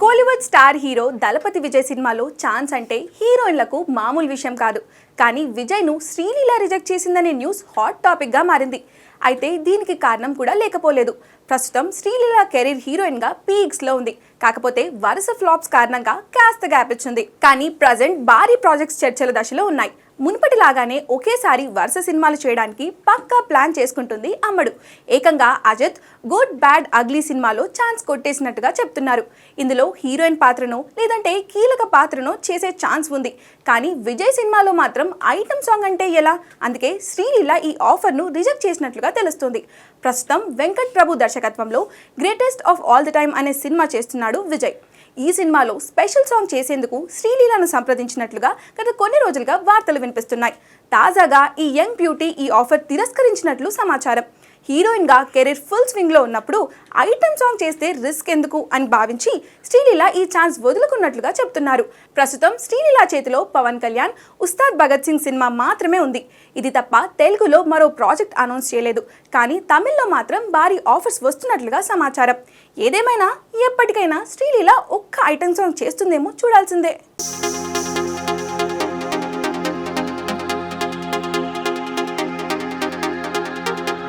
Kollywood star hero దళపతి విజయ్ సినిమాలో chance అంటే హీరోయిన్లకు మామూలు విషయం కాదు. కానీ విజయ్ను శ్రీలీల రిజెక్ట్ చేసిందనే న్యూస్ హాట్ టాపిక్గా మారింది. అయితే దీనికి కారణం కూడా లేకపోలేదు. ప్రస్తుతం శ్రీలీల కెరీర్ హీరోయిన్గా పీక్స్లో ఉంది. కాకపోతే వరుస ఫ్లాప్స్ కారణంగా కాస్త గ్యాప్ ఇచ్చింది. కానీ ప్రజెంట్ భారీ ప్రాజెక్ట్స్ చర్చల దశలో ఉన్నాయి. మునుపటిలాగానే ఒకేసారి వరుస సినిమాలు చేయడానికి పక్కా ప్లాన్ చేసుకుంటుంది అమ్మడు. ఏకంగా అజిత్ గుడ్ బ్యాడ్ అగ్లీ సినిమాలో ఛాన్స్ కొట్టేసినట్టుగా చెప్తున్నారు. ఇందులో హీరోయిన్ పాత్రనో లేదంటే కీలక పాత్రనో చేసే ఛాన్స్ ఉంది. కానీ విజయ్ సినిమాలో మాత్రం ఐటమ్ సాంగ్ అంటే ఎలా? అందుకే శ్రీలీల ఈ ఆఫర్ను రిజెక్ట్ చేసినట్లుగా తెలుస్తుంది. ప్రస్తుతం వెంకట్ ప్రభు దర్శకత్వంలో greatest of all the time అనే సినిమా చేస్తున్నాడు విజయ్. ఈ సినిమాలో స్పెషల్ సాంగ్ చేసేందుకు శ్రీలీలను సంప్రదించినట్లుగా గత కొన్ని రోజులుగా వార్తలు వినిపిస్తున్నాయి. తాజాగా ఈ యంగ్ బ్యూటీ ఈ ఆఫర్ తిరస్కరించినట్లు సమాచారం. హీరోయిన్గా కెరీర్ ఫుల్ స్వింగ్లో ఉన్నప్పుడు ఐటమ్ సాంగ్ చేస్తే రిస్క్ ఎందుకు అని భావించి శ్రీలీల ఈ ఛాన్స్ వదులుకున్నట్లుగా చెప్తున్నారు. ప్రస్తుతం శ్రీలీల చేతిలో పవన్ కళ్యాణ్, ఉస్తాద్ భగత్ సింగ్ సినిమా మాత్రమే ఉంది. ఇది తప్ప తెలుగులో మరో ప్రాజెక్ట్ అనౌన్స్ చేయలేదు. కానీ తమిళ్లో మాత్రం భారీ ఆఫర్స్ వస్తున్నట్లుగా సమాచారం. ఏదేమైనా ఎప్పటికైనా శ్రీలీల ఒక్క ఐటమ్ సాంగ్ చేస్తుందేమో చూడాల్సిందే.